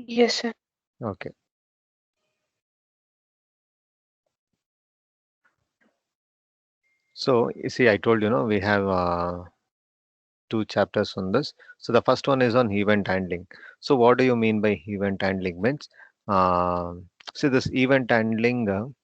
Yes, sir. Okay. So you see, I told you, we have two chapters on this. So the first one is on event handling. So what do you mean by event handling? Means, see this event handling,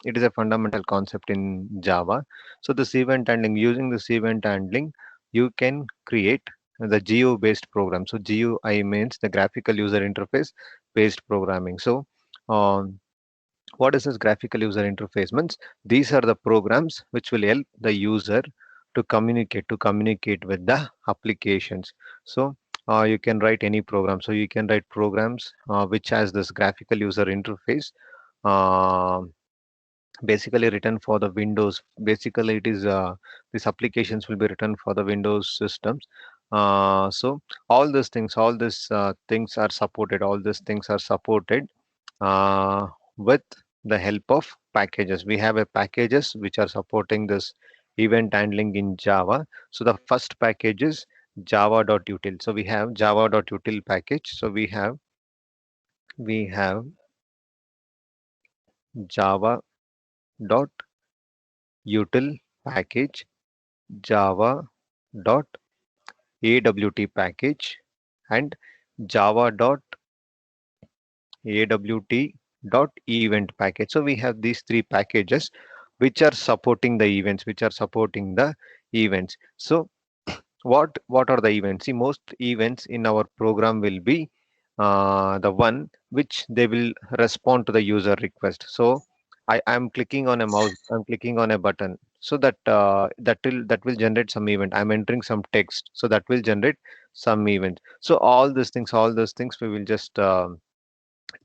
it is a fundamental concept in Java. So this event handling, using this event handling, you can create the GUI based program. So GUI means the graphical user interface based programming. So um, what is this graphical user interface means? These are the programs which will help the user to communicate with the applications. So you can write any program. So you can write programs which has this graphical user interface. Uh, Basically written for the Windows. Basically, it is these applications will be written for the Windows systems. So all these things are supported. All these things are supported with the help of packages. We have a packages which are supporting this event handling in Java. So the first package is java.util. So we have java.util package. So we have java.util package, java.awt package, and java.awt.event package. So we have these three packages which are supporting the events, So what are the events? See, most events in our program will be the one which they will respond to the user request. So I am clicking on a mouse, I'm clicking on a button, so that will generate some event. I'm entering some text, so that will generate some event. So all those things we will just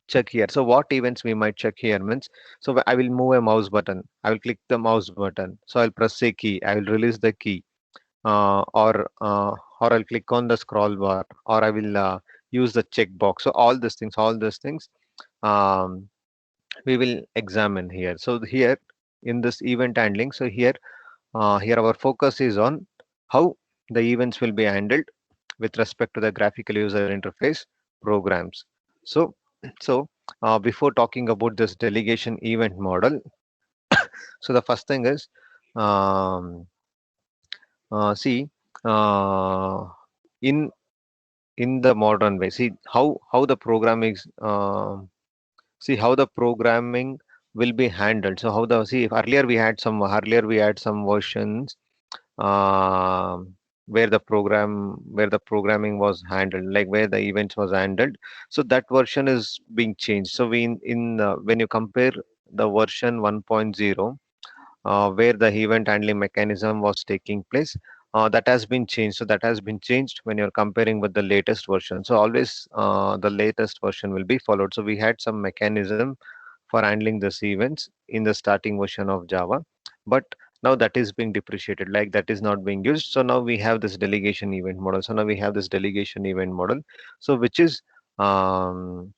check here. So what events we might check here means, so I will move a mouse button, I will click the mouse button, so I'll press a key, I will release the key, or I'll click on the scroll bar, or I will use the checkbox. So all these things um, we will examine here. So here in this event handling, so here our focus is on how the events will be handled with respect to the graphical user interface programs. So before talking about this delegation event model, so the first thing is, um, see, uh, in the modern way, see how the programming is, see how the programming will be handled. So how the see if earlier we had some versions where the programming was handled, like where the events was handled. So that version is being changed. So we in when you compare the version 1.0, where the event handling mechanism was taking place, that has been changed. So that has been changed when you're comparing with the latest version. So always the latest version will be followed. So we had some mechanism for handling these events in the starting version of Java, but now that is being depreciated, like that is not being used. So now we have this delegation event model. So um,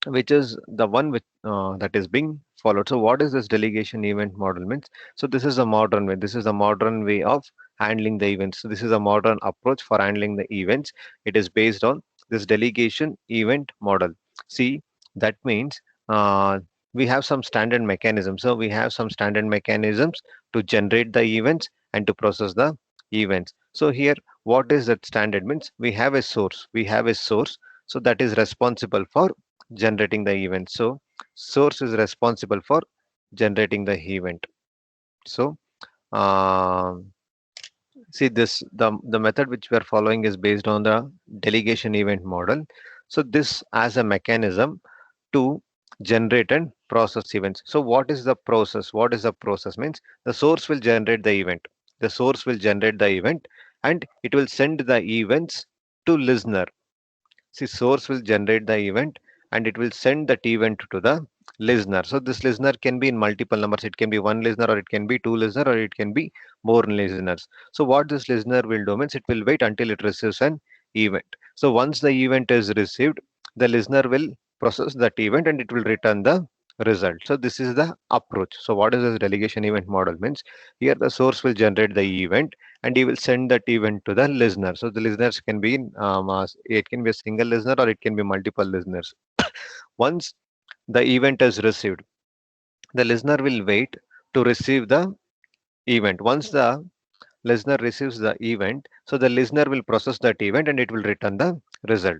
which is the one that is being followed. So what is this delegation event model means? So this is a modern way. This is a modern way of handling the events. So this is a modern approach for handling the events. It is based on this delegation event model. See, that means we have some standard mechanisms. So we have some standard mechanisms to generate the events and to process the events. So here, what is that standard means? We have a source. So that is responsible for generating the event. So source is responsible for generating the event. So um, see this the method which we are following is based on the delegation event model. So this as a mechanism to generate and process events. So what is the process? What is the process means? The source will generate the event. The source will generate the event and it will send the events to listener. See, source will generate the event and it will send that event to the listener. So this listener can be in multiple numbers. It can be one listener, or it can be two listener, or it can be more listeners. So what this listener will do means it will wait until it receives an event. So once the event is received, the listener will process that event and it will return the result. So this is the approach. So what is this delegation event model means? Here the source will generate the event and he will send that event to the listener. So the listeners can be it can be a single listener or it can be multiple listeners. Once the event is received, the listener will wait to receive the event. Once the listener receives the event, so the listener will process that event and it will return the result.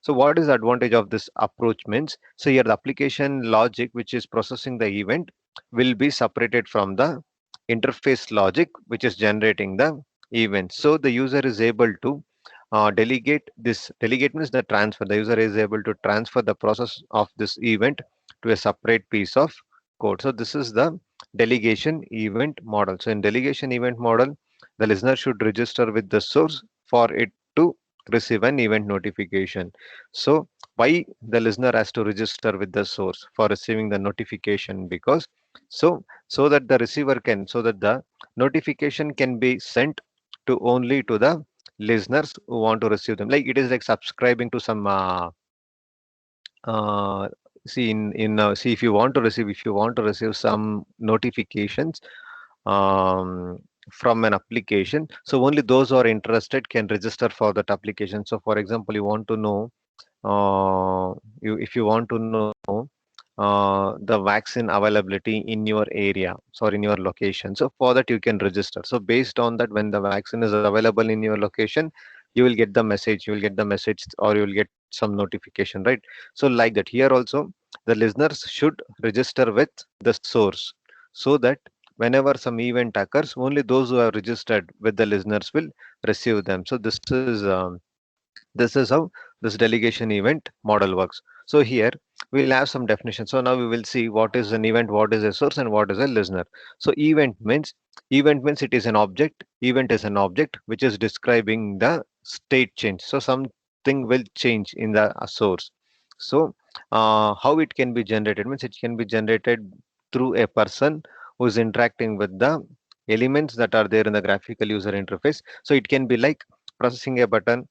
So what is the advantage of this approach means? So here the application logic which is processing the event will be separated from the interface logic which is generating the event. So the user is able to delegate this. Delegate means the transfer. The user is able to transfer the process of this event to a separate piece of code. So this is the delegation event model. So in delegation event model, the listener should register with the source for it to receive an event notification. So why the listener has to register with the source for receiving the notification? Because so that the receiver can, so that the notification can be sent to only to the listeners who want to receive them. Like it is like subscribing to some uh, see in see if you want to receive some notifications um, from an application, so only those who are interested can register for that application. So for example, you want to know if you want to know the vaccine availability in your area or in your location, so for that you can register. So based on that, when the vaccine is available in your location, you will get the message or you will get some notification, right? So like that here also, the listeners should register with the source, so that whenever some event occurs, only those who have registered with the listeners will receive them. So this is how this delegation event model works. So here we'll have some definition. So now we will see what is an event, what is a source, and what is a listener. So event means it is an object. Event is an object which is describing the state change. So something will change in the source. So how it can be generated means it can be generated through a person who is interacting with the elements that are there in the graphical user interface. So it can be like processing a button,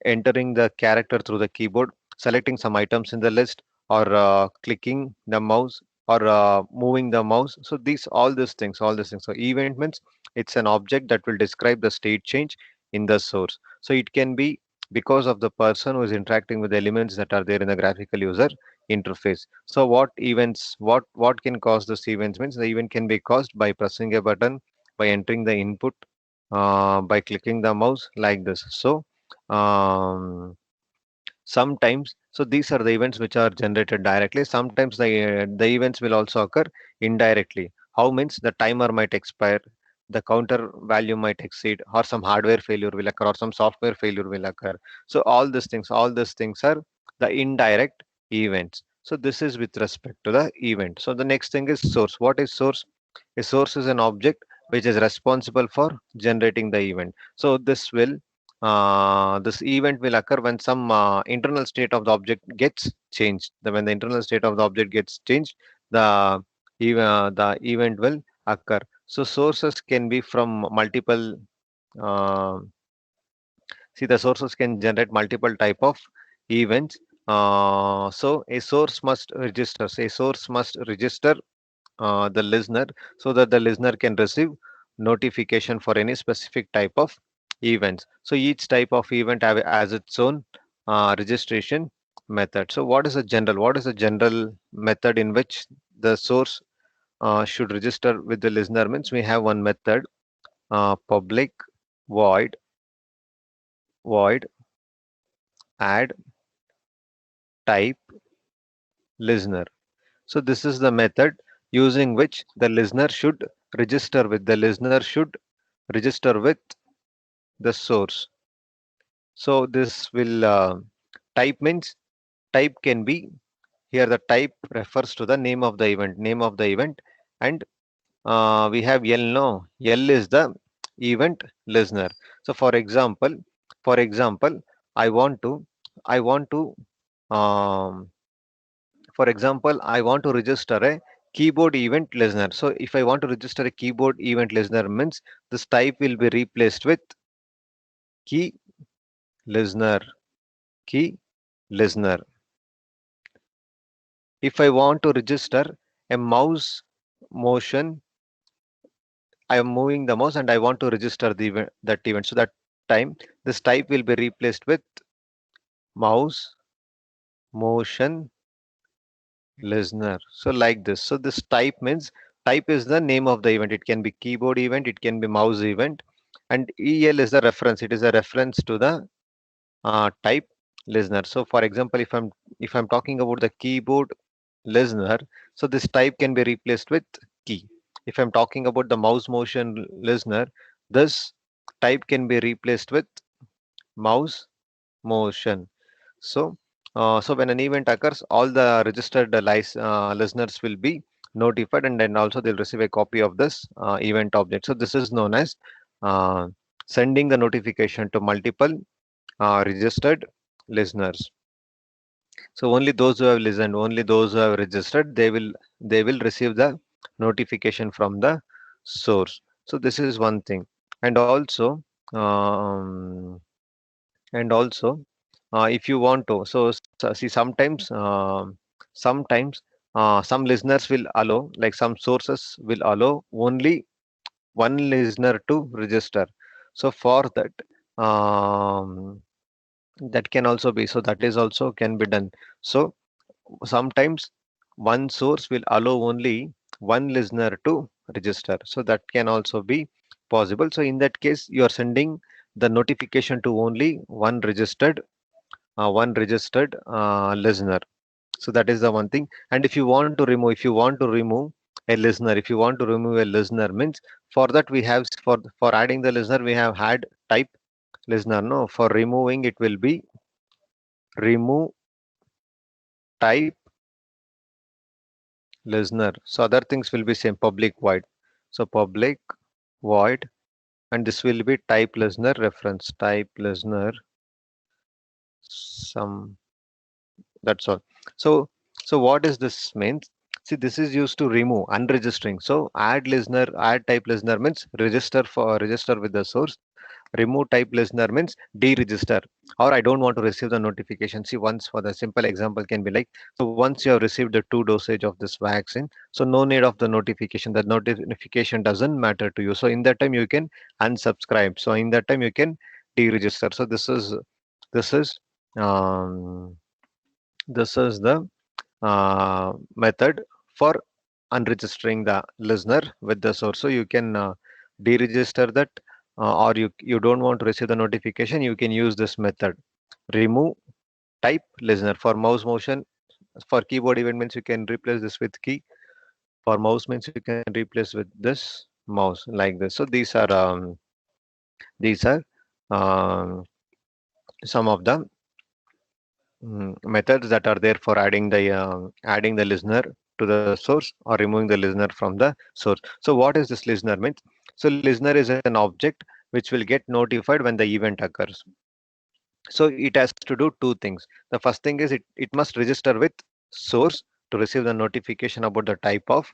entering the character through the keyboard, selecting some items in the list, or clicking the mouse, or moving the mouse. So all these things. So event means it's an object that will describe the state change in the source. So it can be because of the person who is interacting with the elements that are there in the graphical user interface. So what can cause this events means the event can be caused by pressing a button, by entering the input, by clicking the mouse like this. So um, sometimes, so these are the events which are generated directly. Sometimes the events will also occur indirectly. How means the timer might expire, the counter value might exceed, or some hardware failure will occur, or some software failure will occur. So all these things are the indirect events. So this is with respect to the event. So the next thing is source. What is source? A source is an object which is responsible for generating the event. So this event will occur when some internal state of the object gets changed. When the internal state of the object gets changed, the event will occur. So sources can be from multiple. Uh, See, the sources can generate multiple type of events. So a source must register. A source must register the listener, so that the listener can receive notification for any specific type of events. So each type of event has its own registration method. So what is the general method in which the source should register with the listener means we have one method, public void void add type listener. So this is the method using which the listener should register with the source. So this will type means type can be, here the type refers to the name of the event, and we have L. No, L is the event listener. So for example, I want to I want to for example, I want to register a keyboard event listener. So if I want to register a keyboard event listener means this type will be replaced with key listener, key listener. If I want to register a mouse motion, I am moving the mouse and I want to register the event, that event. So that time this type will be replaced with mouse motion listener. So like this. So this type means type is the name of the event. It can be keyboard event, it can be mouse event, and EL is the reference. It is a reference to the type listener. So for example, if I'm talking about the keyboard listener, so this type can be replaced with key. If I'm talking about the mouse motion listener, this type can be replaced with mouse motion. So, so when an event occurs, all the registered listeners will be notified, and then also they'll receive a copy of this event object. So this is known as uh, sending the notification to multiple registered listeners. So only those who have listened, only those who have registered, they will receive the notification from the source. So this is one thing, and also um, if you want to, see sometimes some listeners will allow, like some sources will allow only one listener to register. So for that, um, that can also be, so that is also can be done. So sometimes one source will allow only one listener to register, so that can also be possible. So in that case you are sending the notification to only one registered listener. So that is the one thing. And if you want to remove a listener, if you want to remove a listener means, for that we have, for adding the listener we have had type listener. No, for removing it will be remove type listener. So other things will be same, public void. So public void, and this will be type listener reference, type listener some. That's all. So, so what is this means? See, this is used to remove unregistering. So add listener, add type listener means register with the source. Remove type listener means deregister, or I don't want to receive the notification. See, once, for the simple example can be like, so once you have received the 2 dosage of this vaccine, so no need of the notification. The notification doesn't matter to you. So in that time you can unsubscribe. So in that time you can deregister. So this is um, this is the method for unregistering the listener with the source. So you can deregister that, or you don't want to receive the notification, you can use this method. Remove type listener. For mouse motion, for keyboard event means you can replace this with key. For mouse means you can replace with this mouse, like this. So these are some of the methods that are there for adding the listener to the source, or removing the listener from the source. So what is this listener means? So listener is an object which will get notified when the event occurs. So it has to do two things. The first thing is it must register with source to receive the notification about the type of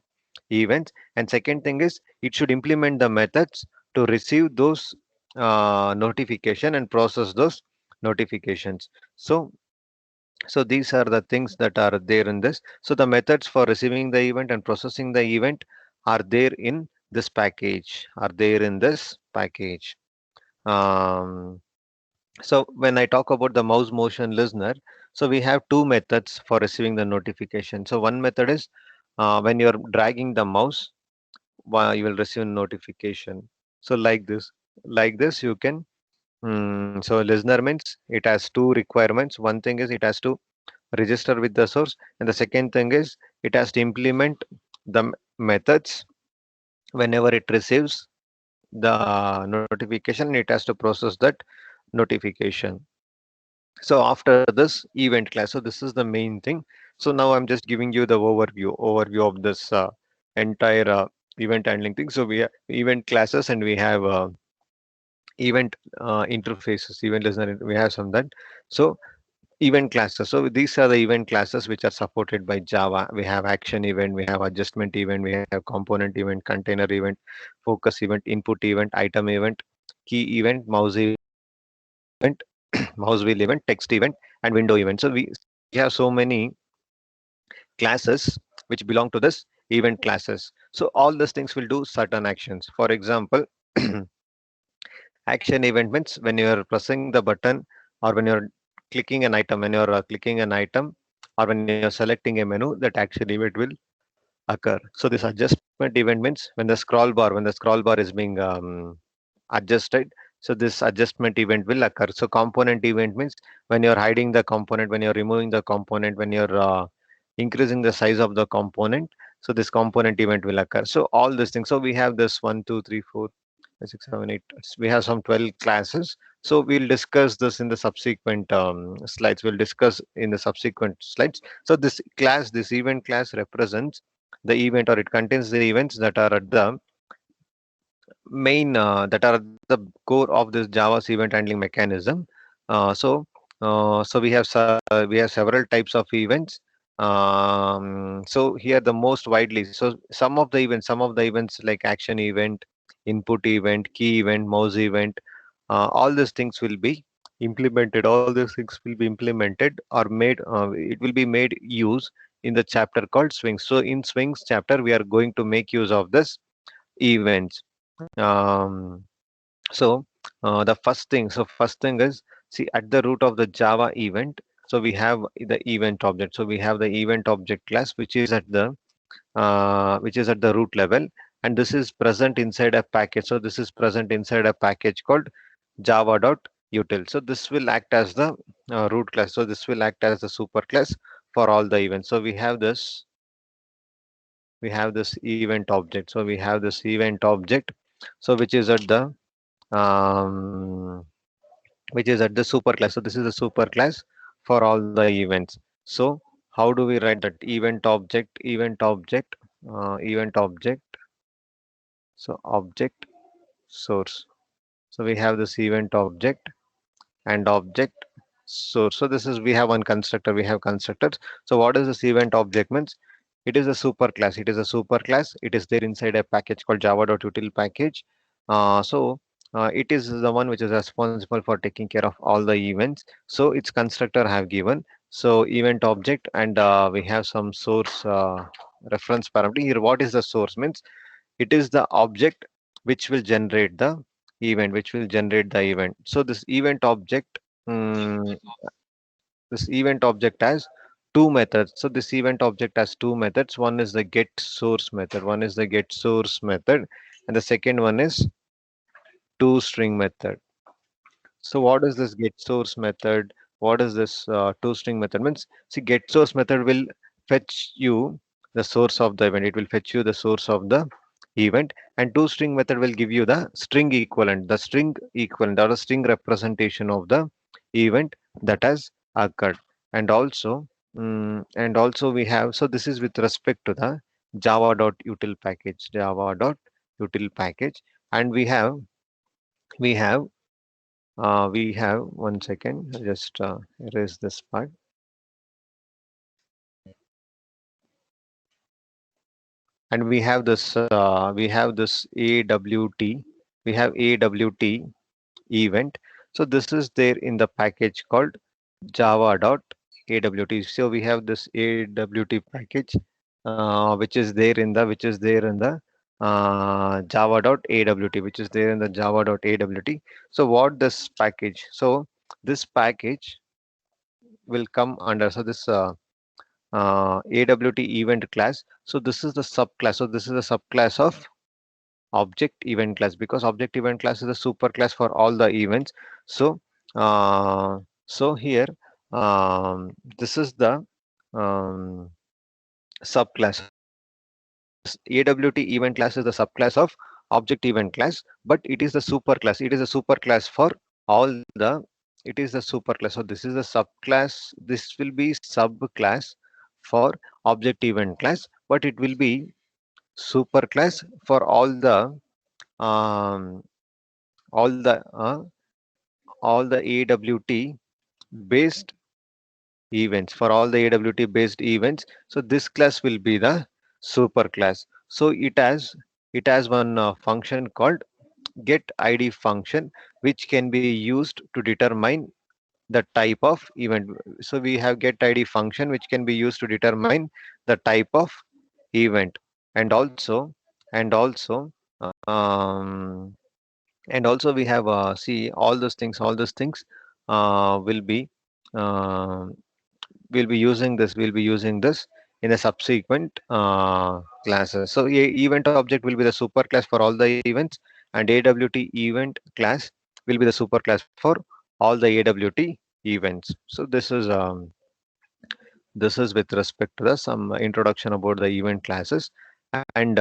events, and second thing is it should implement the methods to receive those notification and process those notifications. So these are the things that are there in this. So the methods for receiving the event and processing the event are there in this package. Are there in this package. Um, so when I talk about the mouse motion listener, so we have two methods for receiving the notification. So one method is when you're dragging the mouse, you will receive notification. So like this you can. So listener means it has two requirements. One thing is it has to register with the source, and the second thing is it has to implement the methods whenever it receives the notification, it has to process that notification. So after this event class, so this is the main thing. So now I'm just giving you the overview of this entire event handling thing. So we have event classes, and we have event interfaces, event listener, we have some that. So event classes. So these are the event classes which are supported by Java. We have action event, we have adjustment event, we have component event, container event, focus event, input event, item event, key event, mouse event, mouse wheel event, text event, and window event. So we have so many classes which belong to this event classes. So all these things will do certain actions. For example, action event means when you're pressing the button, or when you're clicking an item, when you're clicking an item, or when you're selecting a menu, that action event will occur. So this adjustment event means when the scroll bar is being adjusted. So this adjustment event will occur. So component event means when you're hiding the component, when you're removing the component, when you're increasing the size of the component. So this component event will occur. So all these things. So we have this 1, 2, 3, 4, 5, 6, 7, 8. We have some 12 classes. So we'll discuss this in the subsequent slides. We'll discuss in the subsequent slides. So this event class represents the event, or it contains the events that are at the that are the core of this Java's event handling mechanism. So we have several types of events. So here the most widely, so some of the events like action event, input event, key event, mouse event, all these things will be implemented. All these things will be implemented or made. It will be made use in the chapter called Swings. So in Swings chapter, we are going to make use of this events. Um, so first thing is, see, at the root of the Java event, so we have the event object. So we have the event object class, which is at the root level, and this is present inside a package. So this is present inside a package called java.util. So this will act as the root class. So this will act as the super class for all the events. So we have this event object. So we have this event object. So um, which is at the super class. So this is a super class for all the events. So how do we write that event object? Event object. So object source. So we have this event object and object source. So this is, we have one constructor. We have constructors. So what is this event object means? It is a super class. It is a super class. It is there inside a package called java.util package. It is the one which is responsible for taking care of all the events. So its constructor have given. So event object, and we have some source reference parameter here. What is the source means? It is the object which will generate the event. So mm, this event object has two methods. So this event object has two methods. One is the get source method. And the second one is toString method. So what is this get source method? What is this toString method means? See, get source method will fetch you the source of the event. It will fetch you the source of the event, and toString method will give you the string equivalent, or the string representation of the event that has occurred. And also, we have, so this is with respect to the java.util package, and we have one second. I'll just erase this part. And we have this AWT. We have AWT event. So this is there in the package called java.awt. So we have this AWT package, which is there in the java.awt, which is there in the java.awt. So what this package? So this package will come under, so this AWT event class. So this is the subclass. So this is the subclass of object event class, because object event class is a super class for all the events. So uh, here, this is the um, subclass. So AWT event class is the subclass of object event class, but it is the super class. It is a super class for all the. It is the super class. So this is the subclass. This will be subclass for object event class, but it will be super class for um, all the uh, all the AWT based events, for all the AWT based events. So this class will be the super class. So it has one function called get ID function, which can be used to determine the type of event. So we have get id function which can be used to determine the type of event. And also and also um, and also we have see all those things will be uh, we'll be using this in the subsequent classes. So event object will be the super class for all the events, and AWT event class will be the super class for all the AWT events. So this is with respect to the some introduction about the event classes. And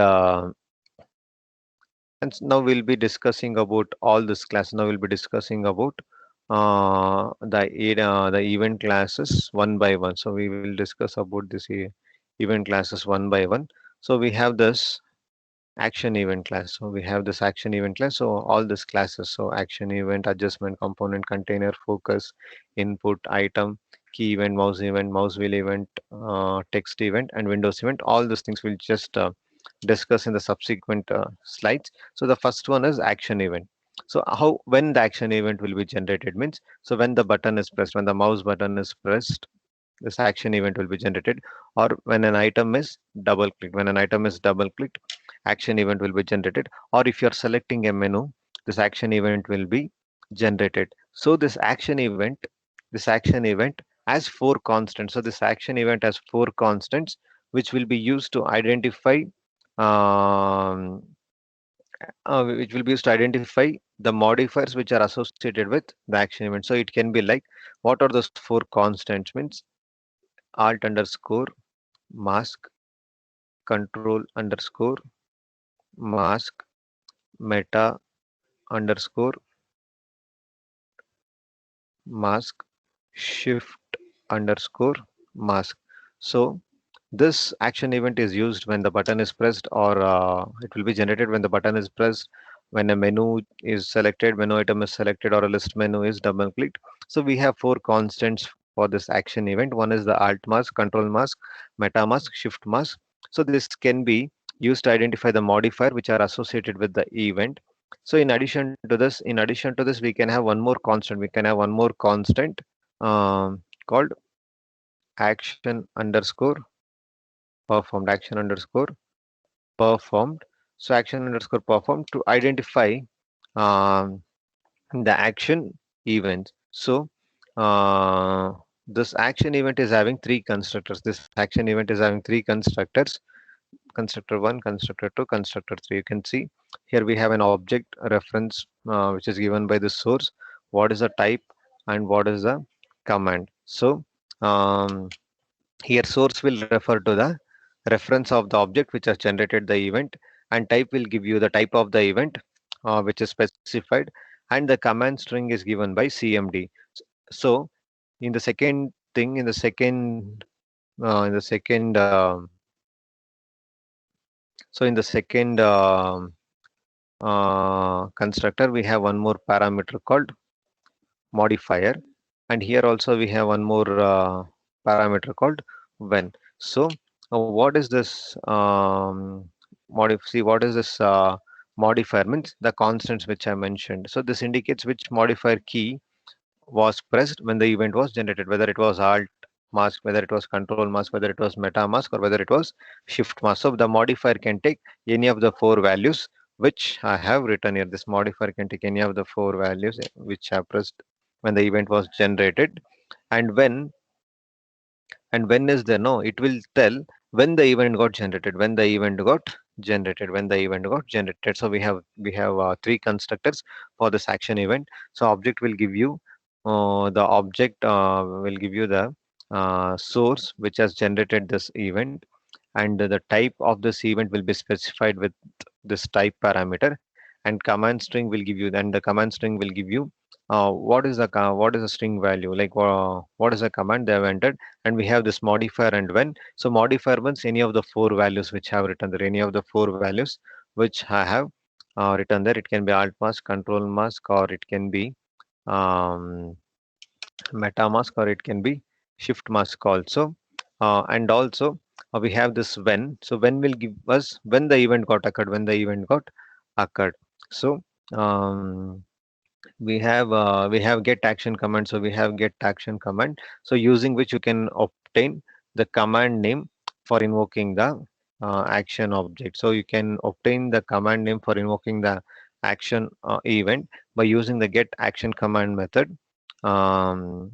now we'll be discussing about all this class. Now we'll be discussing about the event classes one by one. So we will discuss about this event classes one by one. So we have this action event class. So we have this action event class. So all these classes. So action event, adjustment, component, container, focus, input, item, key event, mouse wheel event, text event, and Windows event. All these things we'll just discuss in the subsequent slides. So the first one is action event. So how when the action event will be generated means, so when the button is pressed, when the mouse button is pressed, this action event will be generated. Or when an item is double clicked, when an item is double clicked, action event will be generated. Or if you're selecting a menu, this action event will be generated. So this action event has four constants. So this action event has four constants which will be used to identify um, which will be used to identify the modifiers which are associated with the action event. So it can be like, what are those four constants means: alt underscore mask, control underscore mask, meta underscore mask, shift underscore mask. So this action event is used when the button is pressed, or it will be generated when the button is pressed, when a menu is selected, menu item is selected, or a list menu is double clicked. So we have four constants for this action event. One is the alt mask, control mask, meta mask, shift mask. So this can be used to identify the modifier which are associated with the event. So in addition to this, we can have one more constant. We can have one more constant called action underscore performed. Action underscore performed. So action underscore performed to identify um, the action event. So uh, this action event is having three constructors. This action event is having three constructors: constructor 1, constructor 2, constructor 3. You can see here we have an object reference which is given by the source, what is the type, and what is the command. So um, here source will refer to the reference of the object which has generated the event, and type will give you the type of the event which is specified, and the command string is given by CMD. So in the second thing, in the second so in the second constructor, we have one more parameter called modifier, and here also we have one more parameter called when. So what is this what is this modifier means? The constants which I mentioned. So this indicates which modifier key was pressed when the event was generated, whether it was alt mask, whether it was control mask, whether it was meta mask, or whether it was shift mask. So the modifier can take any of the four values which I have written here. This modifier can take any of the four values which I pressed when the event was generated. And when is there? No, it will tell when the event got generated, when the event got generated. So we have three constructors for this action event. So object will give you the object will give you the source which has generated this event, and the type of this event will be specified with this type parameter, and command string will give you, then the command string will give you what is the string value, like what is the command they have entered. And we have this modifier and when. So modifier means any of the four values which have written there, any of the four values which I have written there. It can be alt mask, control mask, or it can be um, meta mask, or it can be shift mask also. And also we have this when. So when will give us when the event got occurred, so um, we have get action command. So we have get action command, so using which you can obtain the command name for invoking the action object. So you can obtain the command name for invoking the action event by using the get action command method. Um,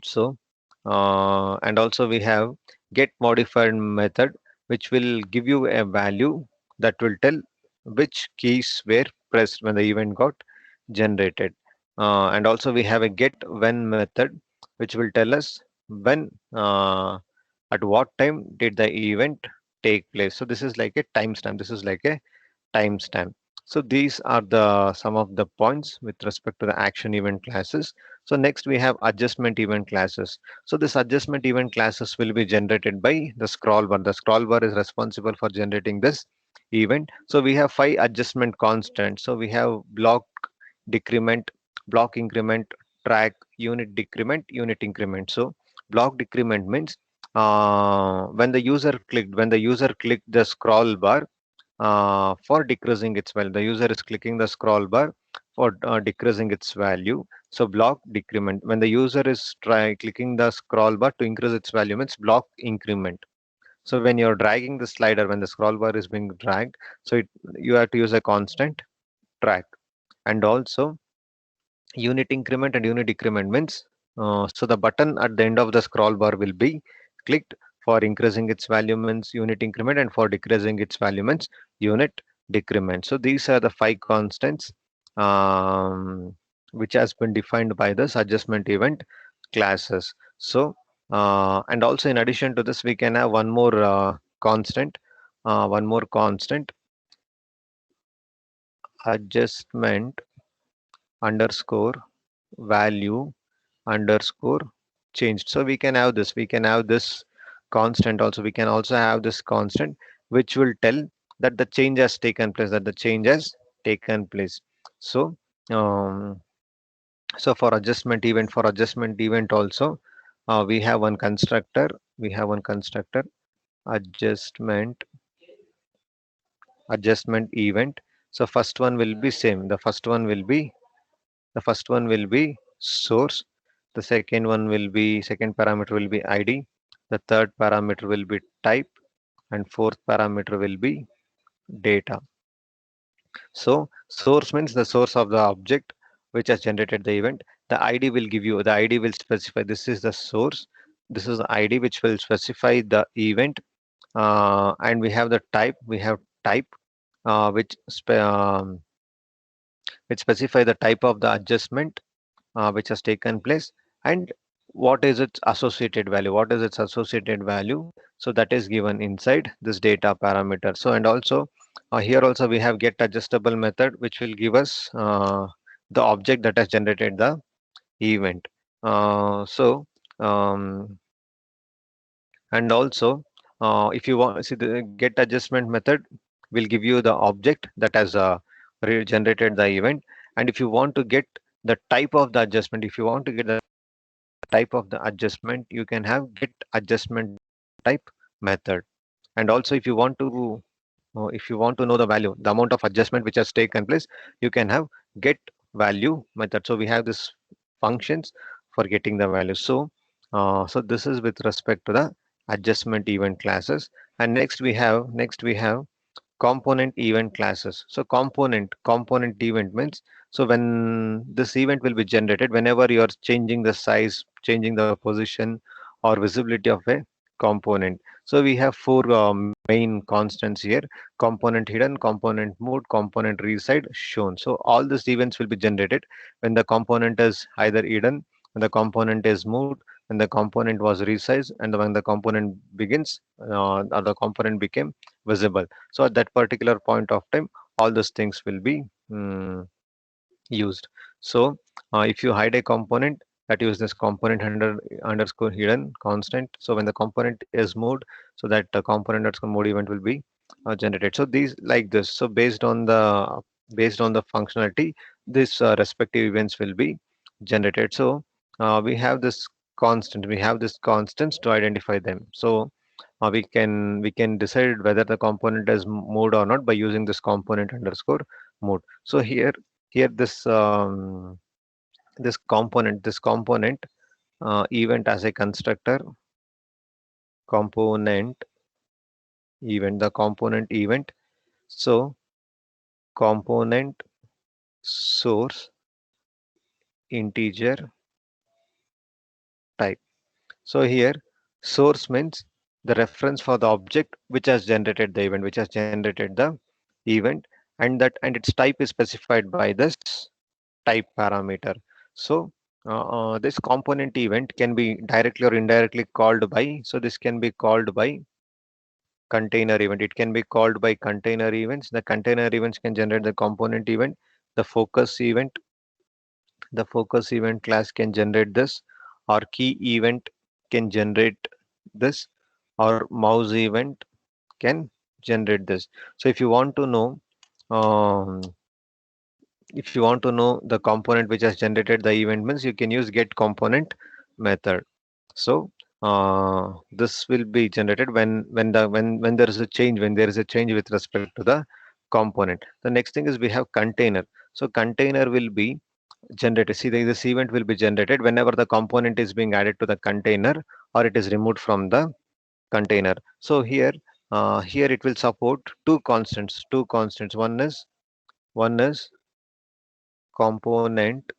so and also we have get modified method, which will give you a value that will tell which keys were pressed when the event got generated. And also we have a get when method, which will tell us when, at what time did the event take place. So this is like a timestamp. This is like a timestamp. So these are the some of the points with respect to the action event classes. So next we have adjustment event classes. So this adjustment event classes will be generated by the scroll bar. The scroll bar is responsible for generating this event. So we have five adjustment constants. So we have block decrement, block increment, track, unit decrement, unit increment. So block decrement means when the user clicked the scroll bar for decreasing its value. The user is clicking the scroll bar for decreasing its value. So block decrement. When the user is try clicking the scroll bar to increase its value means block increment. So when you're dragging the slider, when the scroll bar is being dragged, so you have to use a constant track. And also unit increment and unit decrement means so the button at the end of the scroll bar will be clicked for increasing its value means unit increment, and for decreasing its value means unit decrement. So these are the five constants um, which has been defined by this adjustment event classes. So and also in addition to this we can have constant one more constant, adjustment underscore value underscore changed. So we can have this constant. Also we can also have this constant which will tell that the change has taken place, so um, so for adjustment event also we have one constructor adjustment adjustment event. So first one will be source. The second parameter will be id. The third parameter will be type, and fourth parameter will be data. So source means the source of the object which has generated the event. The id will specify this is the source. This is the id which will specify the event. And we have type which which specify the type of the adjustment which has taken place, and what is its associated value. So that is given inside this data parameter. So and also here also we have get adjustable method, which will give us the object that has generated the event. So um, and also if you want see the get adjustment method will give you the object that has generated the event. And if you want to get the type of the adjustment, if you want to get the type of the adjustment, you can have get adjustment type method. And also if you want to know the value, the amount of adjustment which has taken place, you can have get value method. So we have this functions for getting the value. So this is with respect to the adjustment event classes. And next we have component event classes. So component event means, so when this event will be generated whenever you are changing the size, changing the position or visibility of a component. So we have four main constants here: component hidden, component moved, component reside shown. So all these events will be generated when the component is either hidden, when the component is moved, when the component was resized, and when the component begins or the component became visible. So at that particular point of time, all those things will be used. So if you hide a component, that use this component underscore hidden constant. So when the component is moved, so that the component underscore mode event will be generated. So these like this. So based on the functionality, this respective events will be generated. So we have this constants to identify them. So we can decide whether the component is moved or not by using this component underscore mode. So here here this component event as a constructor, component event, the component event. So component source integer type. So here source means the reference for the object which has generated the event, which has generated the event, and its type is specified by this type parameter. So this component event can be directly or indirectly called by. So this can be called by container event. It can be called by container events. The container events can generate the component event. The focus event, the focus event class can generate this, or key event can generate this, or mouse event can generate this. So um, if you want to know the component which has generated the event means you can use get component method. So this will be generated when there is a change, when there is a change with respect to the component. The next thing is we have container. So container will be generated. See, this event will be generated whenever the component is being added to the container or it is removed from the container. So here it will support two constants. One is component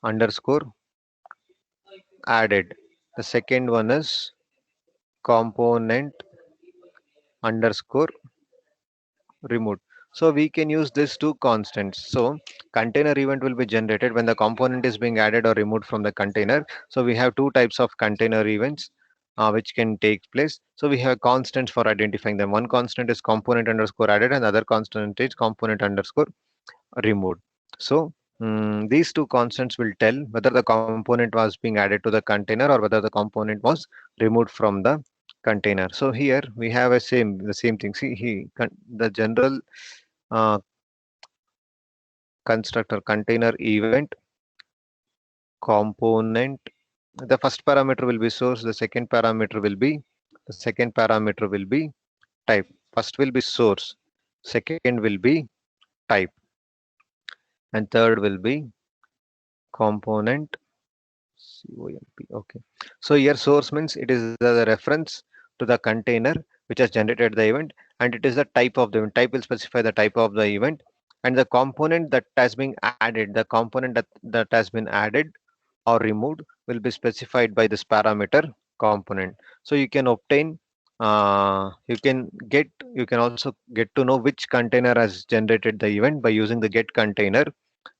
underscore added. The second one is component underscore removed. So we can use these two constants. So container event will be generated when the component is being added or removed from the container. So we have two types of container events which can take place. So we have constants for identifying them. One constant is component underscore added and the other constant is component underscore removed. So these two constants will tell whether the component was being added to the container or whether the component was removed from the container. So here we have the same thing. See, the general uh, constructor container event component. The first parameter will be source. The second parameter will be type. First will be source. Second will be type, and third will be component COMP. Okay. So here source means it is the reference to the container which has generated the event, and it is the type of the event. Type will specify the type of the event, and the component that has been added, the component that has been added or removed will be specified by this parameter component. So you can obtain, you can also get to know which container has generated the event by using the get container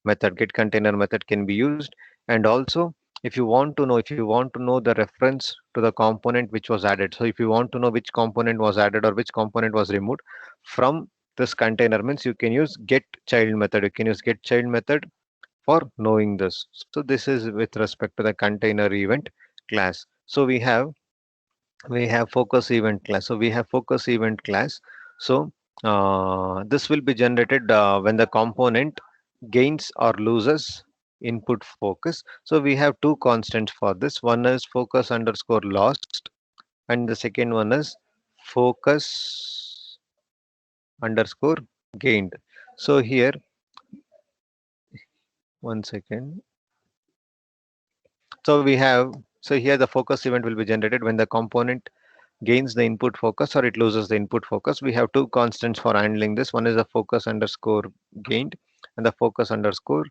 method. Get container method can be used, and also if you want to know the reference to the component which was added. So if you want to know which component was added or which component was removed from this container means you can use get child method. You can use get child method for knowing this. So this is with respect to the container event class. So we have focus event class. So we have focus event class. So this will be generated when the component gains or loses input focus. So we have two constants for this. One is focus underscore lost, and the second one is focus underscore gained. So here, one second. So we have, so here the focus event will be generated when the component gains the input focus or it loses the input focus. We have two constants for handling this. One is the focus underscore gained and the focus underscore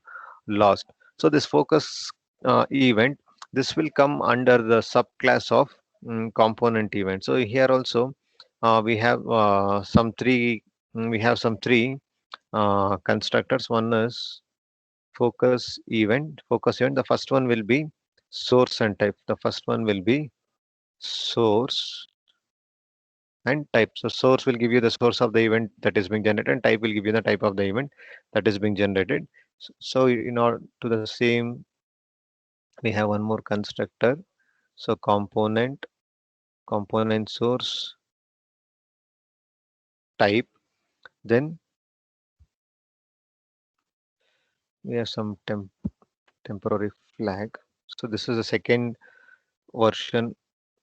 lost. So this focus event, this will come under the subclass of component event. So here also we have some three constructors. One is focus event. The first one will be source and type. The first one will be source and type. So source will give you the source of the event that is being generated, and type will give you the type of the event that is being generated. So in order to the same, we have one more constructor. So component source type. Then we have some temporary flag. So this is the second version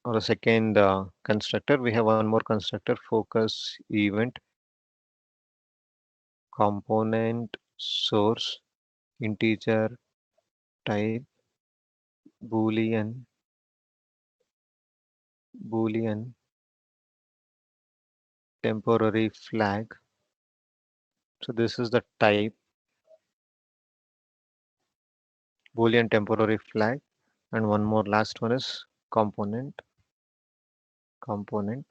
or the second constructor. We have one more constructor, focus event component, source, integer, type, boolean, boolean, temporary flag. So this is the type, boolean temporary flag, and one more last one is component, component.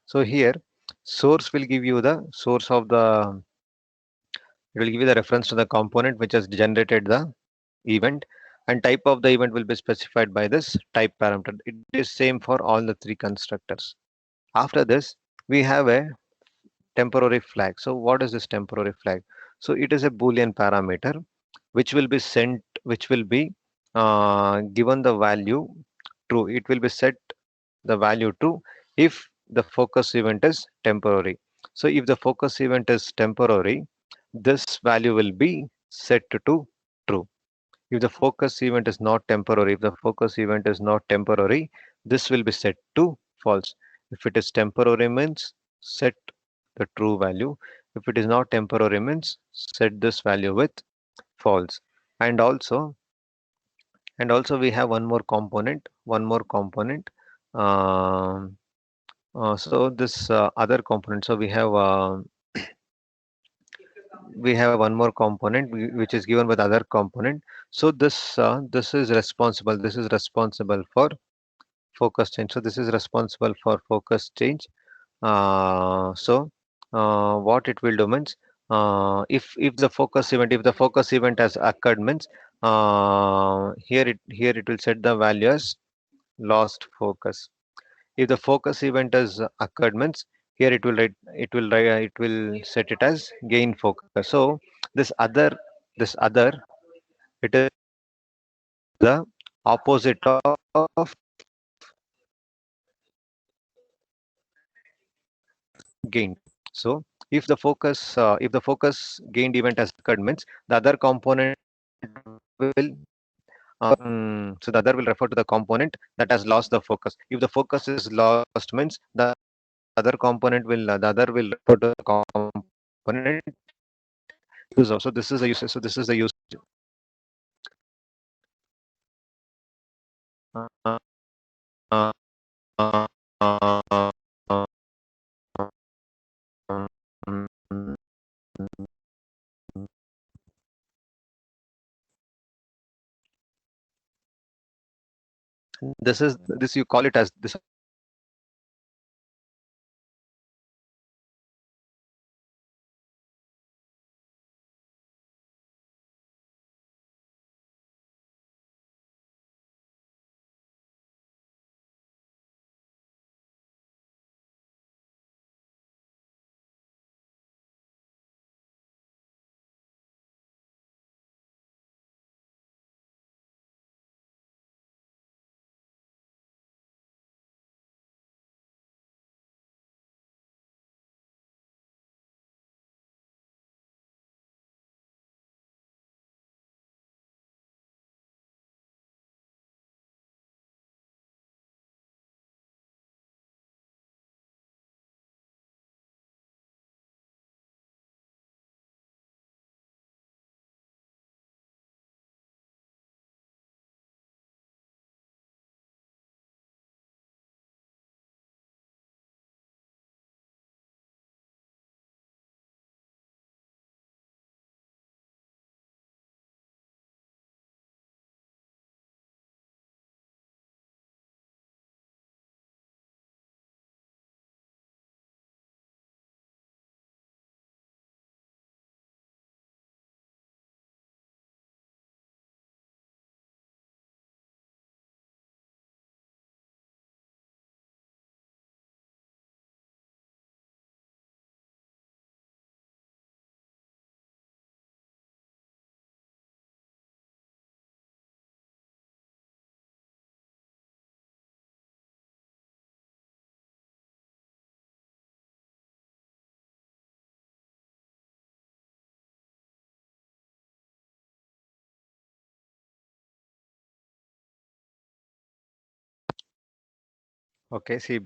So here, source will give you the source of the, it will give you the reference to the component which has generated the event, and type of the event will be specified by this type parameter. It is same for all the three constructors. After this, we have a temporary flag. So what is this temporary flag? So it is a Boolean parameter which will be sent, which will be given the value true. It will be set the value true if the focus event is temporary. So if the focus event is temporary, this value will be set to true. If the focus event is not temporary, if the focus event is not temporary, this will be set to false. If it is temporary means set the true value. If it is not temporary means set this value with false. And also, we have one more component. Um, so this other component. So we have one more component which is given with other component. So this is responsible. This is responsible for focus change. So this is responsible for focus change. What it will do means, if the focus event, if the focus event has occurred means, here it will set the value as lost focus. If the focus event has occurred means, here it will set it as gain focus. So this other, this other, it is the opposite of gained. So if the focus gained event has occurred means, the other component will so the other will refer to the component that has lost the focus. If the focus is lost means, the other will refer to the component user. So this is the usage. So this is the use. Uh, uh, uh, uh, this is this you call it as this. Okay, see,